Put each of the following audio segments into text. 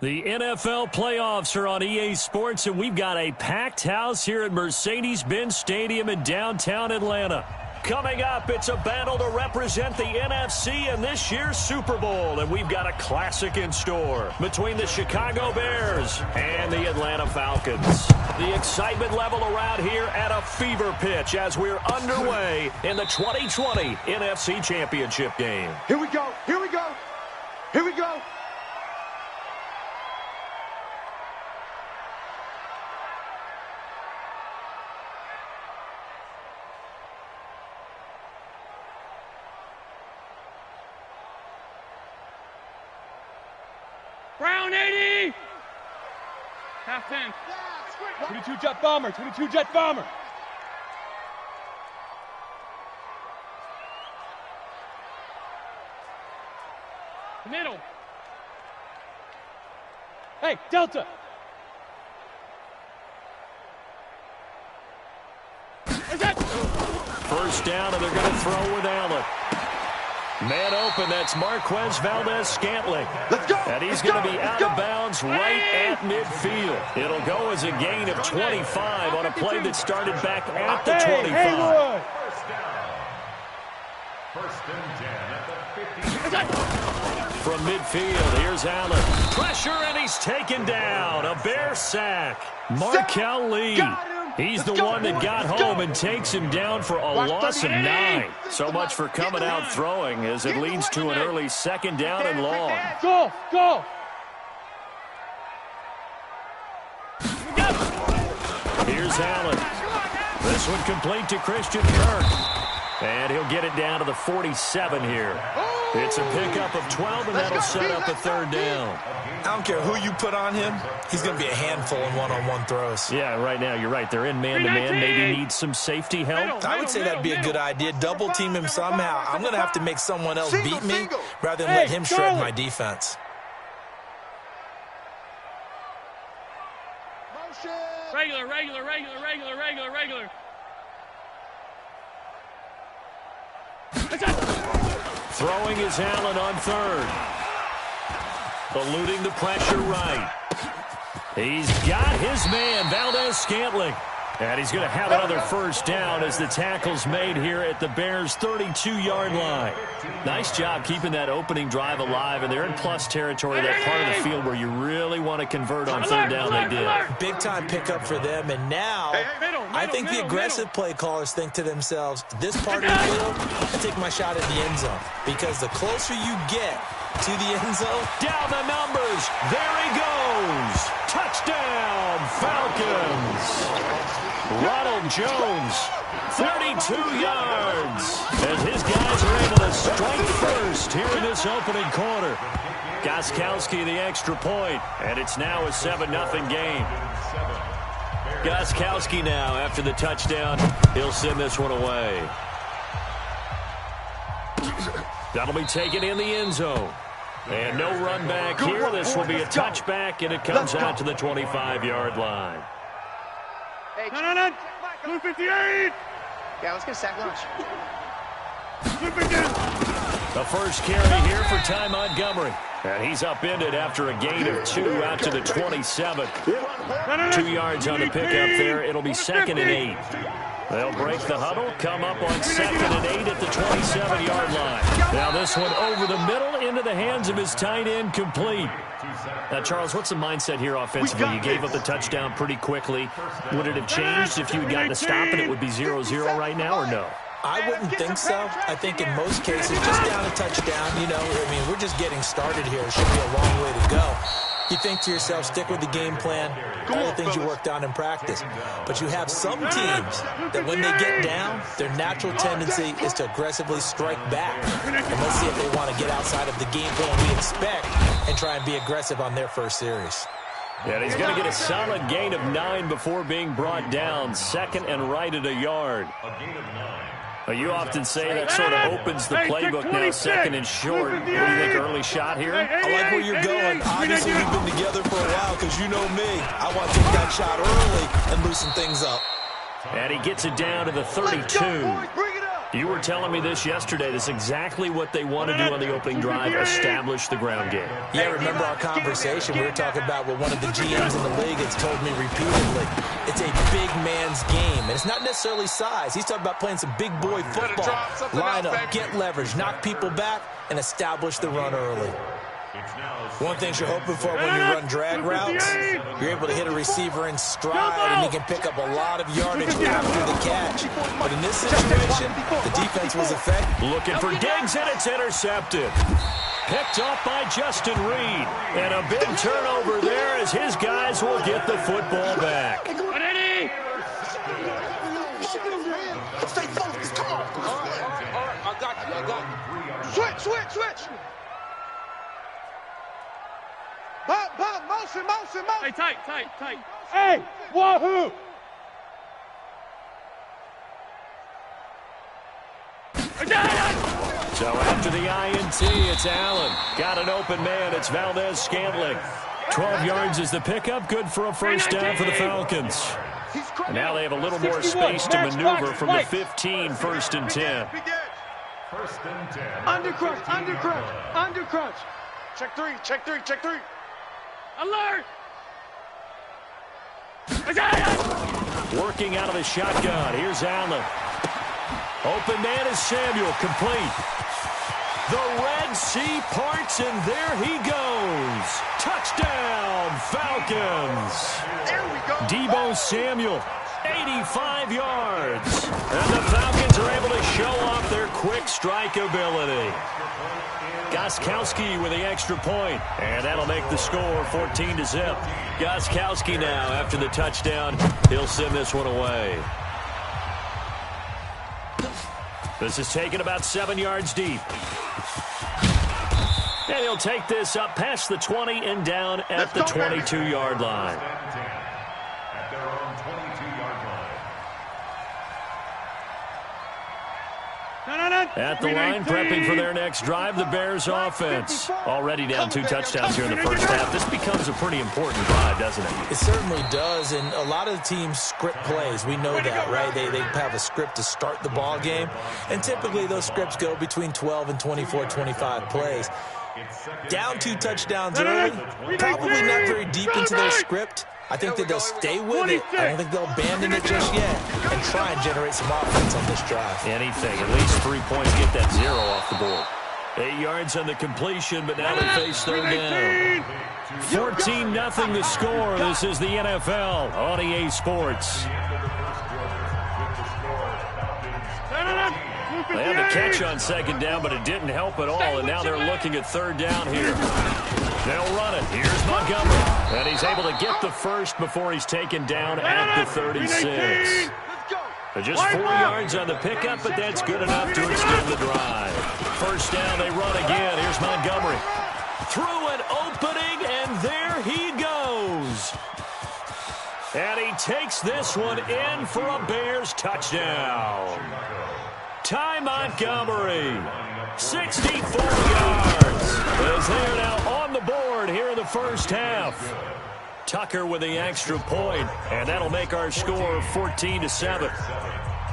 The NFL playoffs are on EA Sports, and we've got a packed house here at Mercedes-Benz Stadium in downtown Atlanta. Coming up, it's a battle to represent the NFC in this year's Super Bowl, and we've got a classic in store between the Chicago Bears and the Atlanta Falcons. The excitement level around here at a fever pitch as we're underway in the 2020 NFC Championship game. Here we go, here we go, here we go. Brown 80! Half 10. 22 jet bomber, 22 jet bomber. Middle. Hey, Delta. First down, and they're going to throw with Allen. Man open, that's Marquez Valdez-Scantling. Let's go! And he's going to be out of bounds right at midfield. It'll go as a gain of 25 on a play that started back at the 25. First and 10 at the 50. From midfield, here's Allen. Pressure, and he's taken down. A Bear sack. Markel Lee. He's the one that got home and takes him down for a loss of 9. So much for coming out throwing as it leads to an early second down and long. Go, go. Here's Allen. This one complete to Christian Kirk. And he'll get it down to the 47 here. It's a pickup of 12, and that'll set up a third down. I don't care who you put on him. He's going to be a handful in one-on-one throws. Yeah, right now, you're right. They're in man-to-man. Maybe need some safety help. I would say that'd be a good idea. Double team him somehow. I'm going to have to make someone else beat me rather than let him shred my defense. Regular, regular, regular, regular, regular, regular. Throwing is Allen on third. Eluding the pressure right. He's got his man, Valdez-Scantling. And he's going to have another first down as the tackle's made here at the Bears' 32-yard line. Nice job keeping that opening drive alive, and they're in plus territory, that part of the field where you really want to convert on third down. They did. Big-time pickup for them, and now I think the aggressive play callers think to themselves, this part of the field, I take my shot at the end zone, because the closer you get to the end zone. Down the numbers. There he goes. Touchdown, Falcons. Ronald Jones, 32 yards, as his guys are able to strike first here in this opening quarter. Gostkowski the extra point, and it's now a 7-0 game. Gostkowski now, after the touchdown, he'll send this one away. That'll be taken in the end zone. And no run back here. This will be a touchback, and it comes out to the 25-yard line. No. 258. Yeah, let's get a sack lunch. The first carry here for Ty Montgomery. And he's upended after a gain of 2 out to the 27. 2 yards on the pickup there. It'll be 2nd and 8. They'll break the huddle, come up on 2nd and 8 at the 27-yard line. Now this one over the middle into the hands of his tight end, complete. Now, Charles, what's the mindset here offensively? You gave up the touchdown pretty quickly. Would it have changed if you had gotten a stop and it would be 0-0 right now, or no? I wouldn't think so. I think in most cases, just down a touchdown, we're just getting started here. It should be a long way to go. You think to yourself, stick with the game plan, all the things you worked on in practice. But you have some teams that when they get down, their natural tendency is to aggressively strike back. And let's see if they want to get outside of the game plan we expect and try and be aggressive on their first series. Yeah, and he's going to get a solid gain of 9 before being brought down. 2nd and right at a yard. Well, you often say that sort of opens the playbook now, 2nd and short. What do you think, early shot here? I like where you're going. Obviously, we've been together for a while because you know me. I want to take that shot early and loosen things up. And he gets it down to the 32. You were telling me this yesterday. This is exactly what they want to do on the opening drive, establish the ground game. Yeah, remember our conversation? We were talking about what one of the GMs in the league has told me repeatedly. It's a big man's game, and it's not necessarily size. He's talking about playing some big boy football. Line up, get leverage, knock people back, and establish the run early. One thing you're hoping for when you run drag routes, you're able to hit a receiver in stride, and he can pick up a lot of yardage after the catch. But in this situation, the defense was effective. Looking for Diggs, and it's intercepted. Picked off by Justin Reed. And a big turnover there as his guys will get the football back. Stay focused. Come on. I got you. Switch. Bob, motion. Hey, tight. Hey, wahoo! So after the INT, it's Allen. Got an open man. It's Valdez-Scantling. 12 yards is the pickup. Good for a first down for the Falcons. And now they have a little more space to maneuver from the 15, 1st and 10. Undercrunch. Check three. Alert! Working out of the shotgun. Here's Allen. Open man is Samuel. Complete. The Red Sea parts, and there he goes. Touchdown, Falcons. There we go. Deebo Samuel, 85 yards. And the Falcons are able to show off their quick strike ability. Gostkowski with the extra point, and that'll make the score 14-0. Gostkowski now, after the touchdown, he'll send this one away. This is taken about 7 yards deep. And he'll take this up past the 20 and down at the 22-yard line. At their own 22-yard line. At the line, prepping for their next drive, the Bears offense. Already down 2 touchdowns here in the first half. This becomes a pretty important drive, doesn't it? It certainly does, and a lot of the teams script plays. We know that, right? They have a script to start the ball game, and typically those scripts go between 12 and 24, 25 plays. Down 2 touchdowns early, probably not very deep into their script. I think that they'll stay with it. I don't think they'll abandon it just yet and try and generate some offense on this drive. Anything, at least 3 points, get that 0 off the board. 8 yards on the completion, but now they face 3rd down. 14-0 the score. This is the NFL on EA Sports. They had the catch on 2nd down, but it didn't help at all, and now they're looking at 3rd down here. They'll run it. Here's Montgomery, and he's able to get the first before he's taken down at the 36. Just 4 yards on the pickup, but that's good enough to extend the drive. First down, they run again. Here's Montgomery. Through an opening, and there he goes. And he takes this one in for a Bears touchdown. Ty Montgomery, 64 yards, as they're now on the board here in the first half. Tucker with the extra point, and that'll make our score 14-7.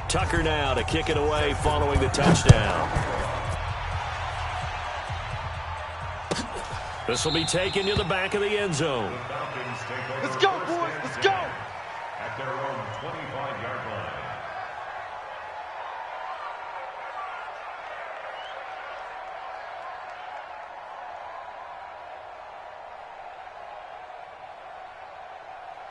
Tucker now to kick it away following the touchdown. This will be taken to the back of the end zone. Let's go, boys. Let's go. At their own 25-yard line.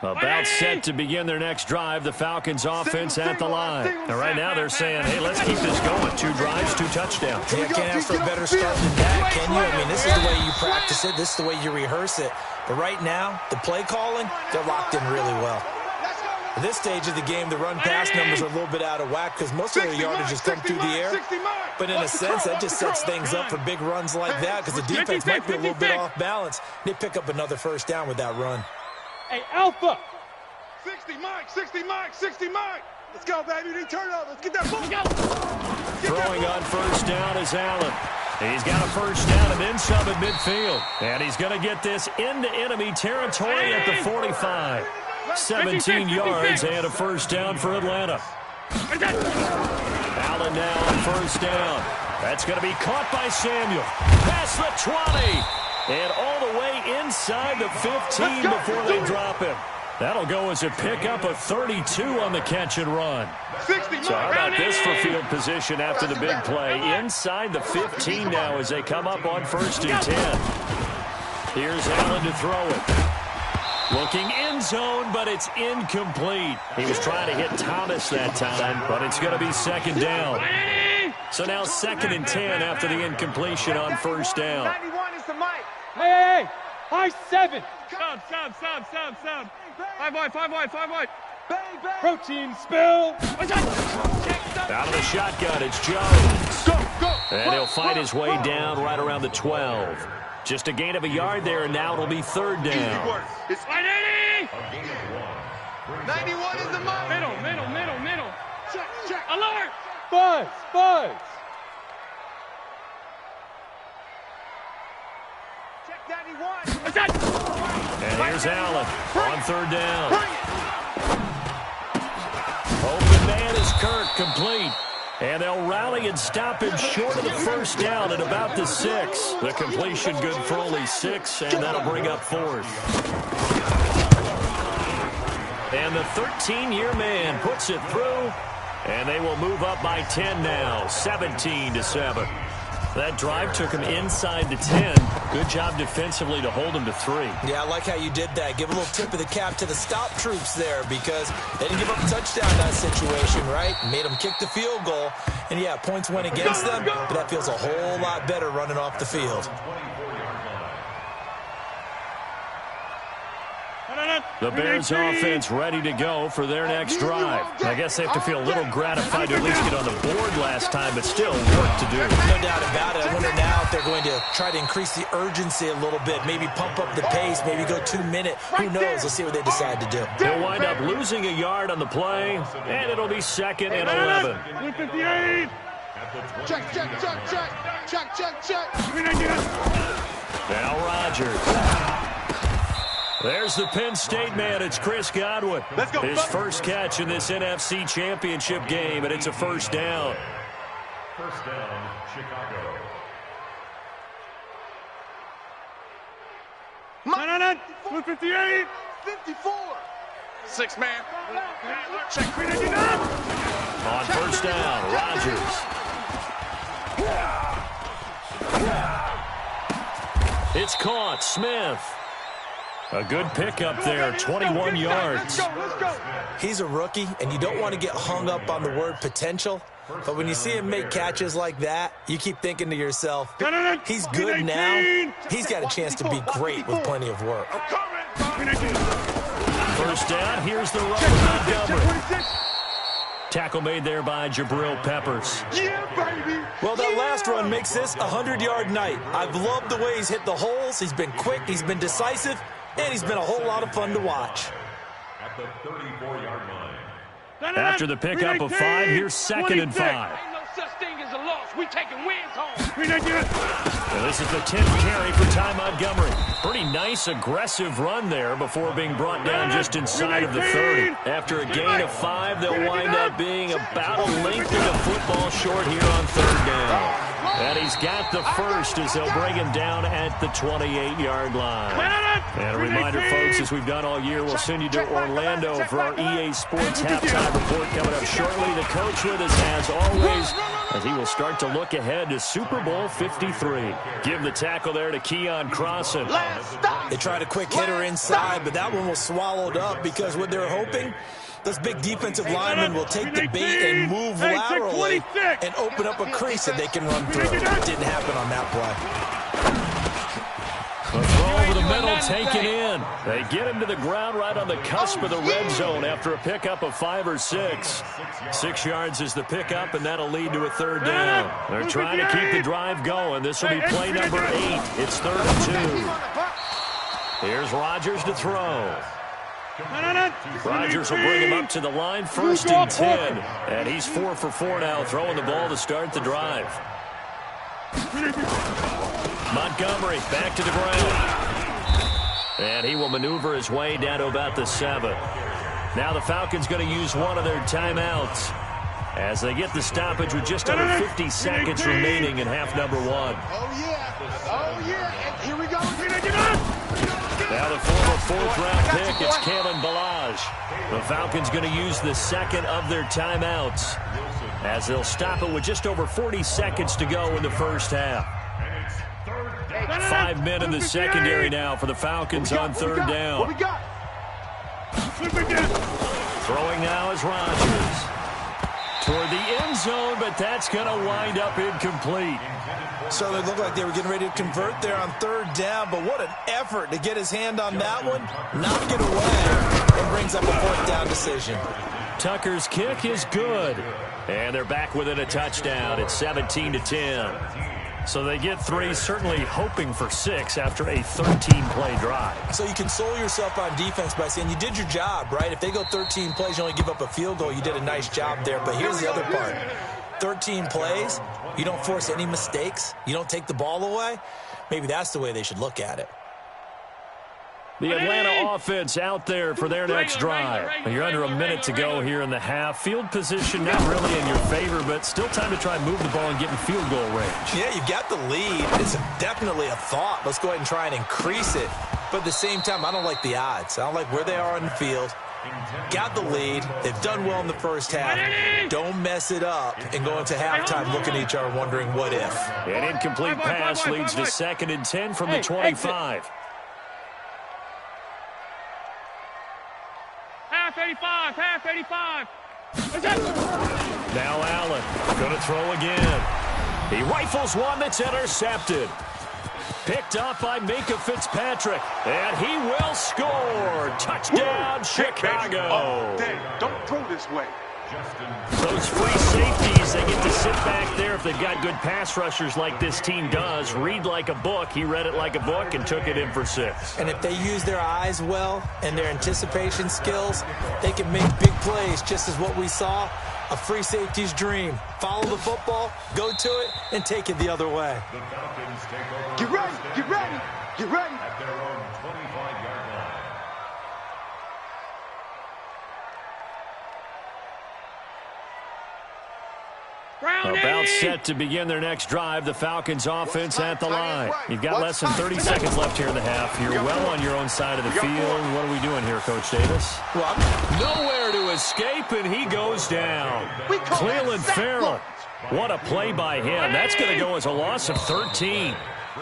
About set to begin their next drive, the Falcons offense at the line. And right now they're saying, hey, let's keep this going. 2 drives, 2 touchdowns. Yeah, can't ask for a better start than that, can you? I mean, this is the way you practice it. This is the way you rehearse it. But right now, the play calling, they're locked in really well. At this stage of the game, the run-pass numbers are a little bit out of whack because most of their yardage has come through the air. But in a sense, that just sets things up for big runs like that because the defense might be a little bit off balance. They pick up another first down with that run. Hey, Alpha. 60 Mike. Let's go, baby. They turn over. Let's get that ball. Throwing on first down is Allen. He's got a first down and then some at midfield. And he's going to get this into enemy territory at the 45. 17 yards and a first down for Atlanta. Allen run now on first down. That's going to be caught by Samuel. Past the 20. And all the way inside the 15 before they drop him. That'll go as a pickup of 32 on the catch and run. So how about this for field position after the big play? Inside the 15 now as they come up on 1st and 10. Here's Allen to throw it. Looking end zone, but it's incomplete. He was trying to hit Thomas that time, but it's going to be 2nd down. So now 2nd and 10 after the incompletion on 1st down. 91 is the mic. Hey, high 7. Sound. 5 wide. Protein spill. Out of the shotgun, it's Jones. And he'll fight his way down right around the 12. Just a gain of a yard there, and now it'll be 3rd down. It's 91 is the mic. Middle. Check. Alert. Buzz. Check 91. And here's Allen on 3rd down. Open man is Kirk, complete. And they'll rally and stop him short of the 1st down at about the 6. The completion good for only 6, and that'll bring up 4th. And the 13-year man puts it through, and they will move up by 10 now, 17-7. That drive took him inside the 10. Good job defensively to hold him to 3. Yeah, I like how you did that. Give a little tip of the cap to the stop troops there because they didn't give up a touchdown in that situation, right? Made them kick the field goal. And, yeah, points went against them, but that feels a whole lot better running off the field. The Bears offense ready to go for their next drive. I guess they have to feel a little gratified to at least get on the board last time, but still work to do. No doubt about it. I wonder now if they're going to try to increase the urgency a little bit, maybe pump up the pace, maybe go 2-minute. Who knows? Let's see what they decide to do. They'll wind up losing a yard on the play, and it'll be 2nd and 11. 58. Check. Now Rodgers. There's the Penn State man. It's Chris Godwin. Let's go. His first catch in this NFC Championship game, and it's a 1st down. 1st down, Chicago. No. 58. 54. 6 man. Check. On 1st down, Rodgers. It's caught. Smith. A good pickup there, 21 yards. Let's go. He's a rookie, and you don't want to get hung up on the word potential. But when you see him make catches like that, you keep thinking to yourself, he's good now. He's got a chance to be great with plenty of work. 1st down, here's the run from Montgomery. Tackle made there by Jabril Peppers. Yeah, baby. Well, that last run makes this a 100-yard night. I've loved the way he's hit the holes. He's been quick, he's been decisive, and he's been a whole lot of fun to watch. At the 34-yard line. After the pickup of 5, here's 2nd and 5. Ain't no such thing as a loss. We taking wins home. And this is the 10th carry for Ty Montgomery. Pretty nice, aggressive run there before being brought down just inside of the 30. After a gain of 5, they'll wind up being about a length of the football short here on 3rd down. And he's got the first as they'll bring him down at the 28-yard line. And a reminder, folks, as we've done all year, we'll send you to Orlando for our EA Sports halftime report coming up shortly. The coach with us, as always, as he will start to look ahead to Super Bowl 53. Give the tackle there to Keon Crossan. They tried a quick hitter inside, but that one was swallowed up because what they're hoping, those big defensive linemen will take the bait and move laterally and open up a crease that they can run through. It didn't happen on that play. The throw over the middle taken in. They get him to the ground right on the cusp of the red zone after a pickup of 5 or 6. 6 yards is the pickup, and that'll lead to a 3rd down. They're trying to keep the drive going. This will be play number 8. It's 3rd and 2. Here's Rodgers to throw. Rodgers will bring him up to the line, 1st and 10. And he's 4 for 4 now, throwing the ball to start the drive. Montgomery back to the ground. And he will maneuver his way down to about the 7. Now the Falcons going to use one of their timeouts. as they get the stoppage with just under 50 seconds remaining in half number 1. Oh, yeah. Oh, yeah. And here we go. Now the former fourth-round pick, it's Kalen Ballage. The Falcons going to use the second of their timeouts as they'll stop it with just over 40 seconds to go in the first half. 5 men in the secondary now for the Falcons on third down. Throwing now is Rodgers. Toward the end zone, but that's going to wind up incomplete. So it looked like they were getting ready to convert there on third down, but what an effort to get his hand on that one, knock it away, and brings up a fourth down decision. Tucker's kick is good, and they're back within a touchdown. It's 17-10. So they get 3, certainly hoping for 6 after a 13-play drive. So you console yourself on defense by saying you did your job, right? If they go 13 plays, you only give up a field goal, you did a nice job there. But here's the other part. 13 plays, you don't force any mistakes, you don't take the ball away. Maybe that's the way they should look at it. The Atlanta offense out there for their next drive. You're under a minute to go here in the half. Field position not really in your favor, but still time to try and move the ball and get in field goal range. Yeah, you've got the lead. It's definitely a thought. Let's go ahead and try and increase it. But at the same time, I don't like the odds. I don't like where they are on the field. Got the lead. They've done well in the first half. Don't mess it up and go into halftime looking at each other wondering what if. An incomplete pass leads to 2nd and 10 from the 25. Half 85, half 85. Now Allen going to throw again. He rifles one that's intercepted. Picked up by Minka Fitzpatrick, and he will score. Touchdown, Chicago. Oh, dang. Don't throw this way. Those free safeties, they get to sit back there if they've got good pass rushers like this team does. Read like a book. He read it like a book and took it in for 6. And if they use their eyes well and their anticipation skills, they can make big plays, just as what we saw. A free safety's dream. Follow the football, go to it, and take it the other way. Get ready, get ready, get ready. At their own 25-yard line. About set to begin their next drive. The Falcons offense at the line. You've got less than 30 seconds left here in the half. You're well on your own side of the field. What are we doing here, Coach Davis? Nowhere to escape, and he goes down. Cleveland Farrell. What a play by him. That's going to go as a loss of 13.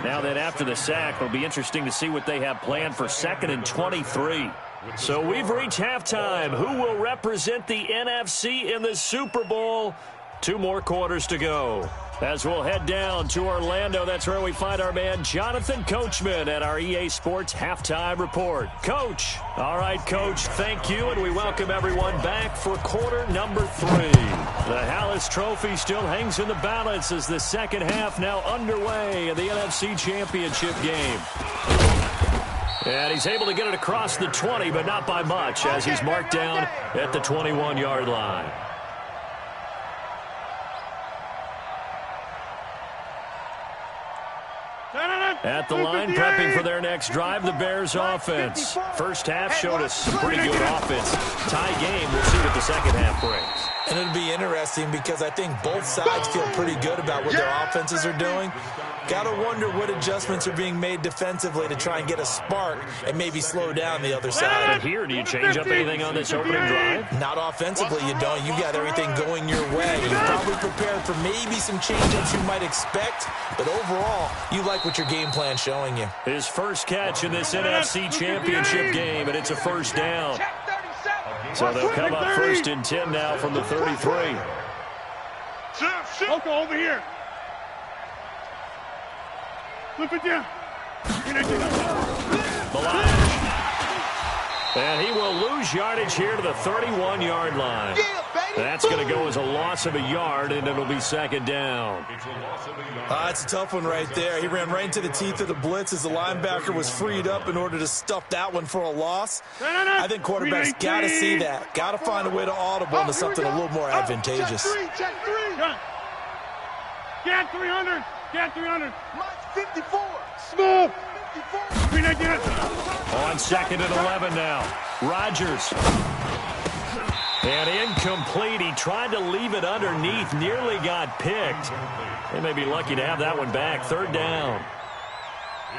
Now that after the sack, it'll be interesting to see what they have planned for 2nd and 23. So we've reached halftime. Who will represent the NFC in the Super Bowl? 2 more quarters to go. As we'll head down to Orlando, that's where we find our man Jonathan Coachman at our EA Sports Halftime Report. Coach. All right, Coach, thank you, and we welcome everyone back for quarter number 3. The Hallis Trophy still hangs in the balance as the second half now underway in the NFC Championship game. And he's able to get it across the 20, but not by much, as he's marked down at the 21-yard line. At the line, prepping for their next drive, the Bears offense. First half showed us some pretty good offense. Tie game, we'll see what the second half brings. And it'll be interesting because I think both sides feel pretty good about what their offenses are doing. Got to wonder what adjustments are being made defensively to try and get a spark and maybe slow down the other side. But here, do you change up anything on this opening drive? Not offensively, you don't. You got everything going your way. You're probably prepared for maybe some change-ups you might expect, but overall, you like what your game plan's showing you. His first catch in this NFC Championship game, and it's a first down. So they'll come up 1st and 10 now from the 33. Okay, over here. Flip it down. And he will lose yardage here to the 31-yard line. That's going to go as a loss of a yard, and it'll be 2nd down. It's a tough one right there. He ran right into the teeth of the blitz as the linebacker was freed up in order to stuff that one for a loss. I think quarterbacks got to see that. Got to find a way to audible into something a little more advantageous. Check 3. Get 300. Get 300. Mike 54. Smooth. 54. On 2nd and 11 now. Rodgers. And Incomplete. He tried to leave it underneath. Nearly got picked. They may be lucky to have that one back. Third down.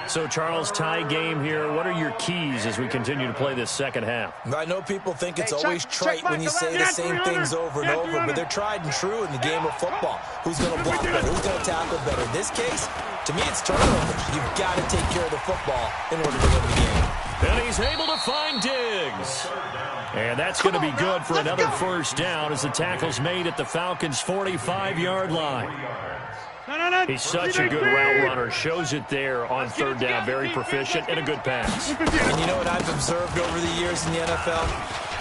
So, Charles, tie game here. What are your keys as we continue to play this second half? I know people think it's always trite when you say the same things over and over, but they're tried and true in the game of football. Who's going to block better? Who's going to tackle better? In this case, to me, it's turnovers. You've got to take care of the football in order to win the game. And he's able to find Diggs. And that's going to be good for another first down as the tackle's made at the Falcons' 45-yard line. He's such a good route runner. Shows it there on third down. Very proficient and a good pass. And you know what I've observed over the years in the NFL?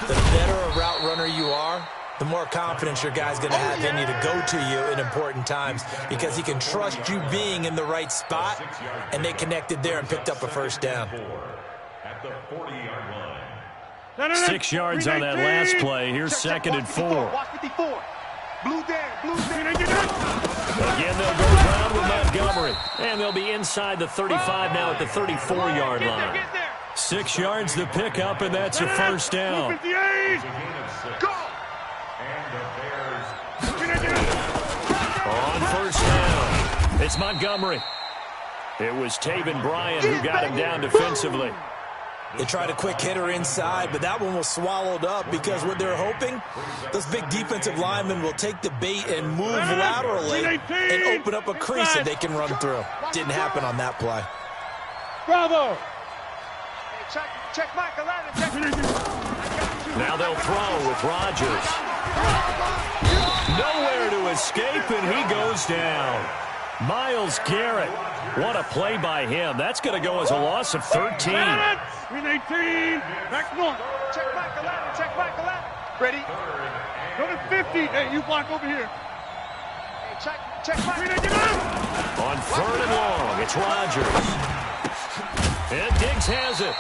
The better a route runner you are, the more confidence your guy's going to have in you to go to you in important times because he can trust you being in the right spot, and they connected there and picked up a first down. At the 40-yard line. 6 yards on that last play. Here's second and 4. Watch 54. Blue down. Again, they'll go around with Montgomery. And they'll be inside the 35 now at the 34-yard line. 6 yards the pickup, and that's a first down. On first down, it's Montgomery. It was Taven Bryan who got him down defensively. They tried a quick hitter inside, but that one was swallowed up because what they're hoping, those big defensive linemen will take the bait and move laterally and open up a crease that they can run through. Didn't happen on that play. Bravo! Hey, check Mike 11. Now they'll throw with Rodgers. Nowhere to escape, and he goes down. Myles Garrett. What a play by him. That's going to go as a loss of 13. Green 18. Back one. Check Mike 11. Check Mike 11. Ready? Go to 50. Hey, you block over here. Hey, check Mike. Green 18. On third and long, it's Rodgers. And Diggs has it.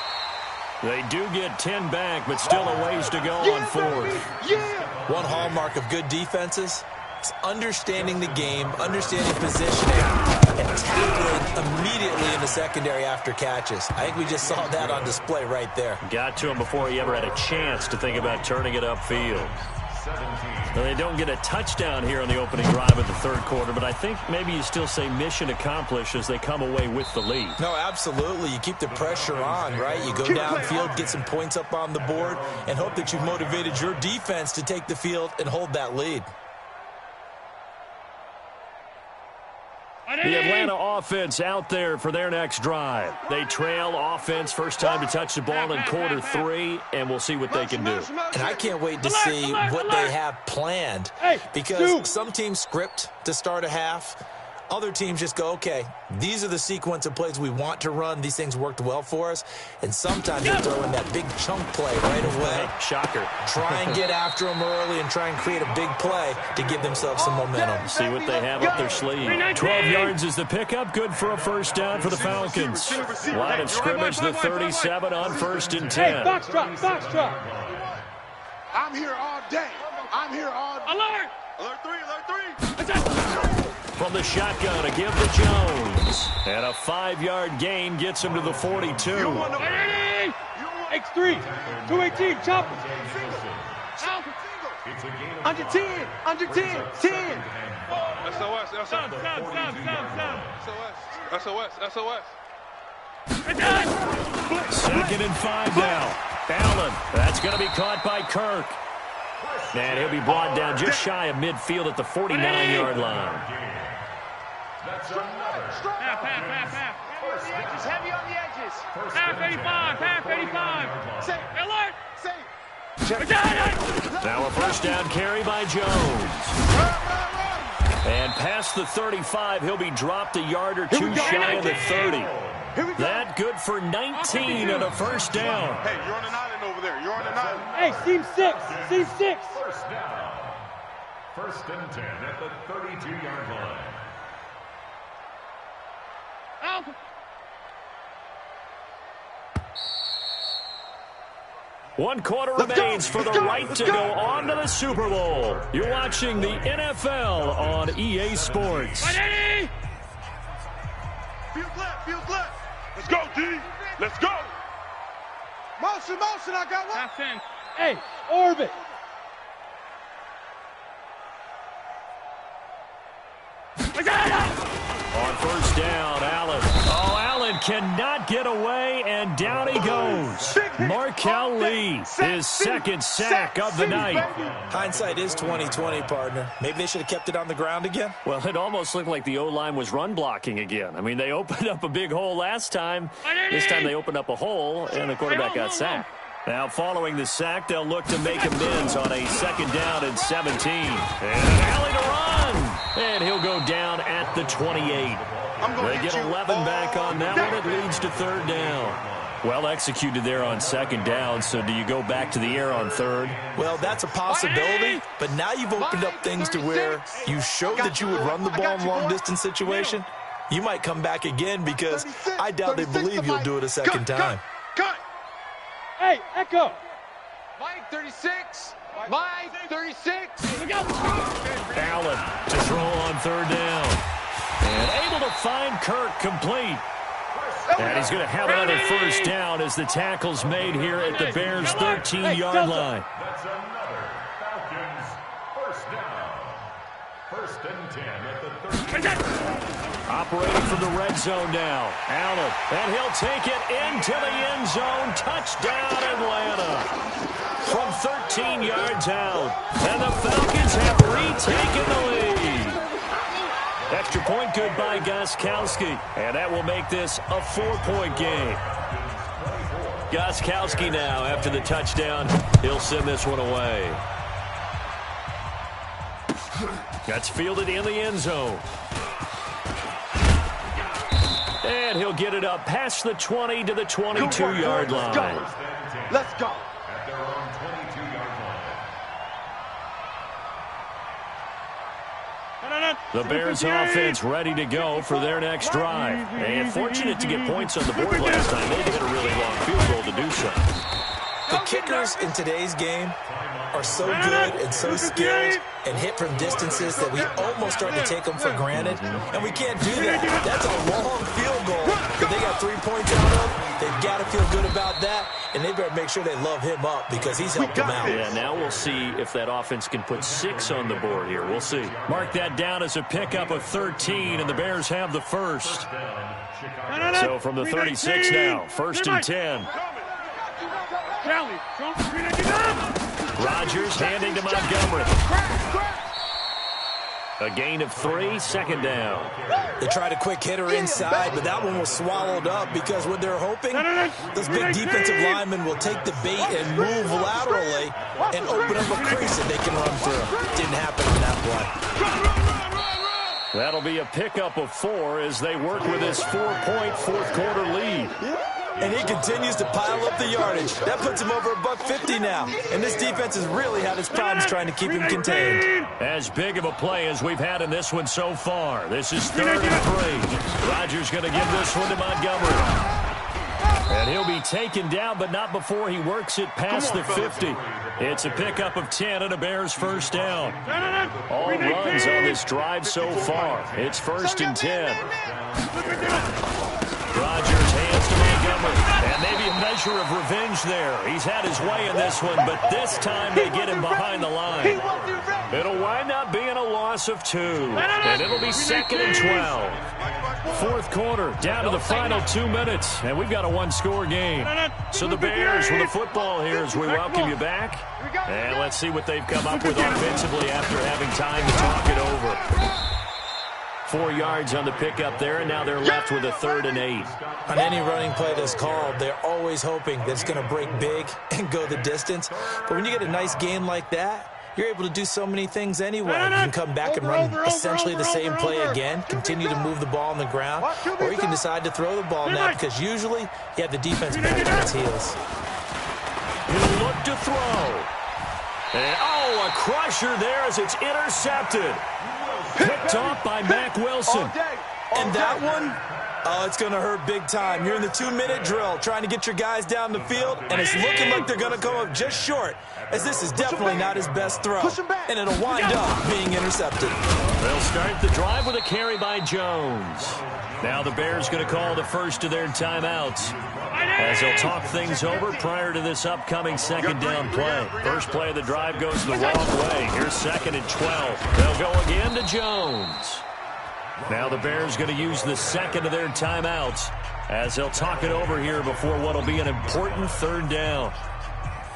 They do get 10 back, but still a ways to go on fourth. One hallmark of good defenses is understanding the game, understanding positioning, and tackling immediately in the secondary after catches. I think we just saw that on display right there. Got to him before he ever had a chance to think about turning it upfield. Well, they don't get a touchdown here on the opening drive of the third quarter, but I think maybe you still say mission accomplished as they come away with the lead. No, absolutely. You keep the pressure on, right? You go downfield, get some points up on the board, and hope that you've motivated your defense to take the field and hold that lead. The Atlanta offense out there for their next drive. They trail offense, first time to touch the ball in quarter 3, and we'll see what they can do. And I can't wait to see what they have planned because some teams script to start a half. Other teams just go, okay, these are the sequence of plays we want to run. These things worked well for us. And sometimes they throw in that big chunk play right away. Shocker. Try and get after them early and try and create a big play to give themselves some momentum. See what they have up their sleeve. 12 yards is the pickup. Good for a first down for the Falcons. Line of scrimmage, the 37 on first and 10. Hey, box drop, box drop. I'm here all day. I'm here all day. Alert! Alert 3, alert 3. From the shotgun, a give to Jones. And a 5-yard gain gets him to the 42. X3, 218, chop. Under 10, under 10, 10. SOS, Stop. SOS. Second and 5 now. Allen, that's going to be caught by Kirk. And he'll be brought down just shy of midfield at the 49-yard line. That's another. Half. Just heavy on the edges. Half 85. Safe. Alert! Safe. Now a first down carry by Jones. And past the 35, he'll be dropped a yard or two shy of the 30. That good for 19 and a first down. Hey, you're on an island over there. You're on an island. Hey, seam 6. First down. First and 10 at the 32-yard line. One quarter remains for the right to go on to the Super Bowl. You're watching the NFL on EA Sports. Field left. Let's go, D. Let's go. Motion, I got one. Half 10. Hey, orbit. On first down, Allen. Oh, Allen cannot get away, and down he goes. Markel Lee, his second sack of the night. Hindsight is 20/20, partner. Maybe they should have kept it on the ground again. Well, it almost looked like the O-line was run blocking again. I mean, they opened up a big hole last time. This time they opened up a hole, and the quarterback got sacked. Now, following the sack, they'll look to make amends on a second down and 17. And Allen to run. And he'll go down at the 28. They get 11 back on that one. It leads to third down. Well executed there on second down. So do you go back to the air on third? Well, that's a possibility. But now you've opened up things to where you showed that you would run the ball in long-distance situation. You might come back again because I doubt they believe you'll do it a second time. Cut! Hey, Echo. Mike 36. Mike 36. Allen to throw on third down. And able to find Kirk complete. And he's going to have another first down as the tackle's made here at the Bears' 13-yard line. That's another Falcons first down. First and 10 at the 13. Operating from the red zone now. Allen, and he'll take it into the end zone. Touchdown, Atlanta. From 13 yards out. And the Falcons have retaken the lead. Extra point good by Gostkowski. And that will make this a 4-point game. Gostkowski now, after the touchdown, he'll send this one away. That's fielded in the end zone. And he'll get it up past the 20 to the 22-yard line. Let's go. At their own 22-yard line. The Bears offense ready to go for their next drive. And fortunate to get points on the board last time. They hit a really long field goal to do so. The kickers in today's game are so good and so skilled and hit from distances that we almost start to take them for granted, and we can't do that. That's a long field goal that they got 3 points out of. They've got to feel good about that, and they better make sure they love him up because he's helped them out. Yeah, now we'll see if that offense can put 6 on the board here. We'll see. Mark that down as a pickup of 13, and the Bears have the first. So from the 36 now, first and 10. Rodgers handing to Montgomery. A gain of 3, second down. They tried a quick hitter inside, but that one was swallowed up because what they're hoping, those big defensive linemen will take the bait and move laterally and open up a crease that they can run through. Didn't happen in that play. That'll be a pickup of 4 as they work with this 4-point fourth-quarter lead. And he continues to pile up the yardage. That puts him over $150 now. And this defense has really had its problems trying to keep him contained. As big of a play as we've had in this one so far. This is 3rd and 3. Rodgers going to give this one to Montgomery. And he'll be taken down, but not before he works it past the 50. It's a pickup of 10 and a Bears first down. All runs on this drive so far. It's 1st and 10. Rodgers hands to Montgomery. And maybe a measure of revenge there. He's had his way in this one, but this time they get him behind the line. It'll wind up being a loss of 2. And it'll be 2nd and 12. 4th quarter, down to the final 2 minutes. And we've got a 1-score game. So the Bears with the football here as we welcome you back. And let's see what they've come up with offensively after having time to talk it over. 4 yards on the pickup there, and now they're left with a 3rd and 8. On any running play that's called, they're always hoping that it's going to break big and go the distance. But when you get a nice game like that, you're able to do so many things anyway. You can come back and run essentially the same play again, continue to move the ball on the ground, or you can decide to throw the ball now because usually you have the defense back on its heels. He'll look to throw. And, oh, a crusher there as it's intercepted. Picked off by Mack Wilson. And that one, oh, it's going to hurt big time. You're in the 2-minute drill trying to get your guys down the field, and it's looking like they're going to come up just short, as this is definitely not his best throw. And it'll wind up being intercepted. They'll start the drive with a carry by Jones. Now the Bears going to call the first of their timeouts as they'll talk things over prior to this upcoming second down play. First play of the drive goes the wrong way. Here's 2nd and 12. They'll go again to Jones. Now the Bears going to use the second of their timeouts as they'll talk it over here before what will be an important third down.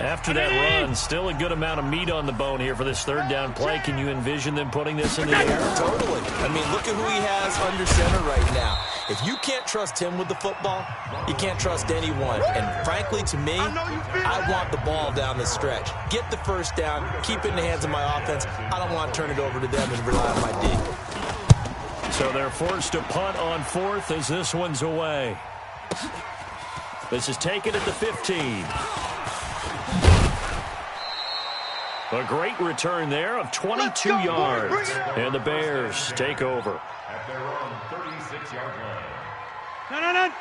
After that run, still a good amount of meat on the bone here for this third down play. Can you envision them putting this in the air? Totally. I mean, look at who he has under center right now. If you can't trust him with the football, you can't trust anyone. And frankly, to me, I want the ball down the stretch. Get the first down, keep it in the hands of my offense. I don't want to turn it over to them and rely on my D. So they're forced to punt on fourth as this one's away. This is taken at the 15. A great return there of 22 yards. And the Bears take over. At their own 36-yard line.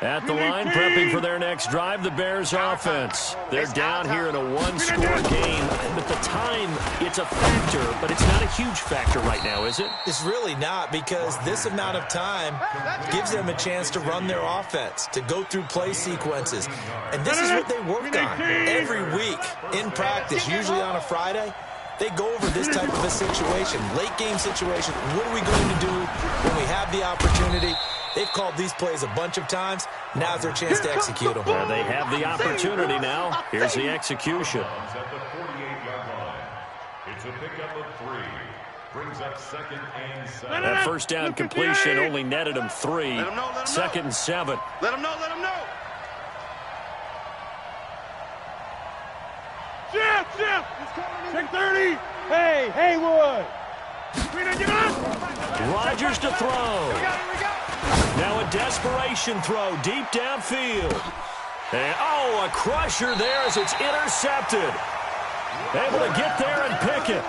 At the line, prepping for their next drive, the Bears offense. They're down here in a one-score game. At the time, it's a factor, but it's not a huge factor right now, is it? It's really not, because this amount of time gives them a chance to run their offense, to go through play sequences. And this is what they work on every week in practice, usually on a Friday. They go over this type of a situation, late-game situation. What are we going to do when we have the opportunity? They've called these plays a bunch of times. Now's their chance to execute them. Well, they have the opportunity now. Here's the execution. At the 48-yard line. It's a pickup of 3. Brings up 2nd and 7. That first down completion only netted him 3. 2nd and 7. Let him know, let him know. Shift. Check 30. Hey, Haywood. Rodgers to throw. Now a desperation throw deep downfield. And, a crusher there as it's intercepted. Able to get there and pick it.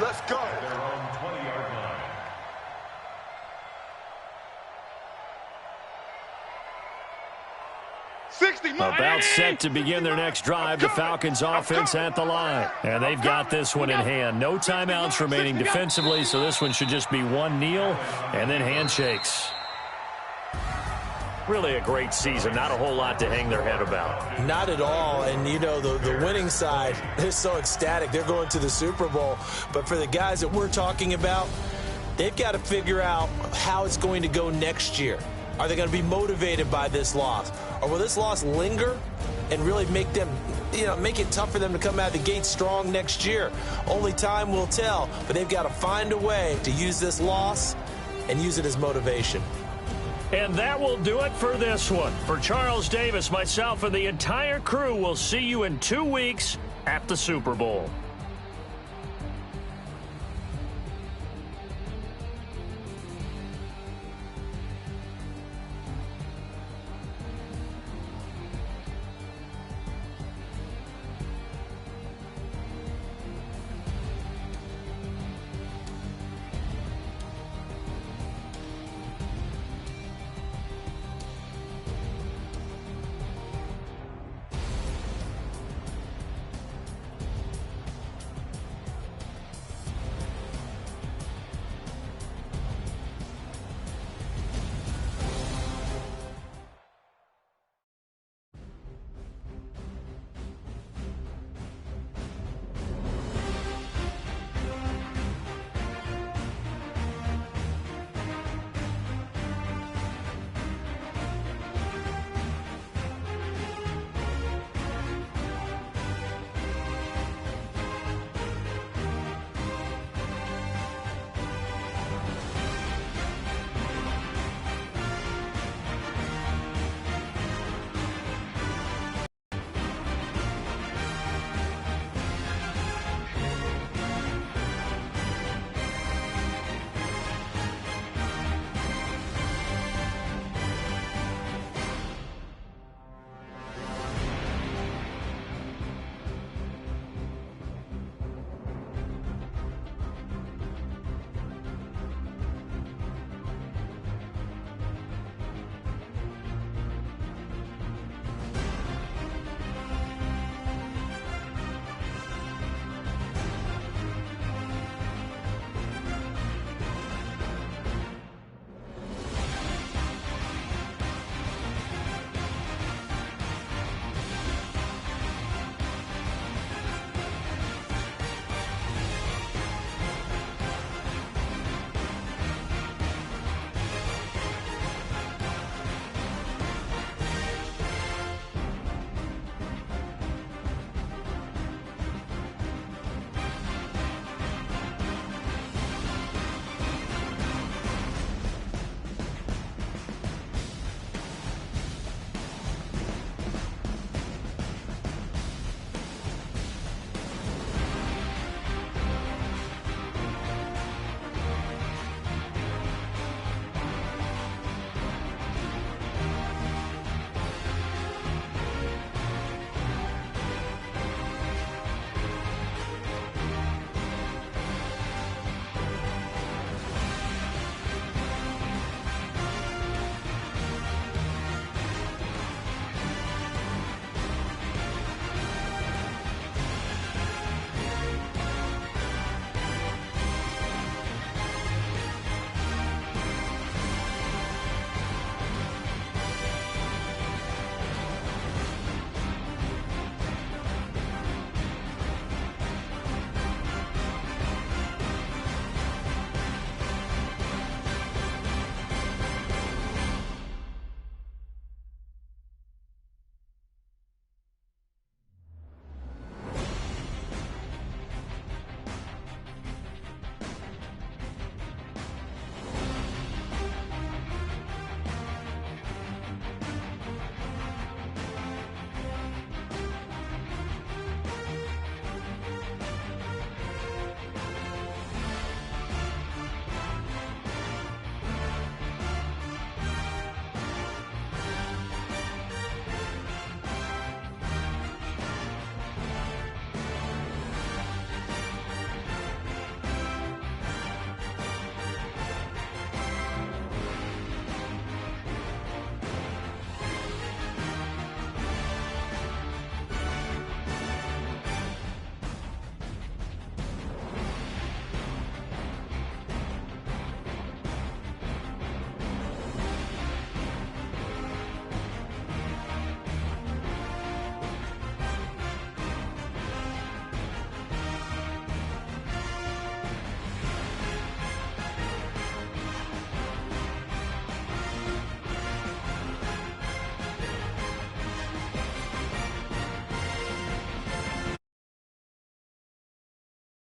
Let's go. Their own 20-yard line. About set to begin their next drive, the Falcons offense at the line. And they've got this one in hand. No timeouts remaining defensively, so this one should just be one kneel and then handshakes. Really a great season. Not a whole lot to hang their head about. Not at all. And, you know, the winning side, they're so ecstatic. They're going to the Super Bowl. But for the guys that we're talking about, they've got to figure out how it's going to go next year. Are they going to be motivated by this loss? Or will this loss linger and really make them, make it tough for them to come out of the gate strong next year? Only time will tell. But they've got to find a way to use this loss and use it as motivation. And that will do it for this one. For Charles Davis, myself, and the entire crew, we'll see you in 2 weeks at the Super Bowl.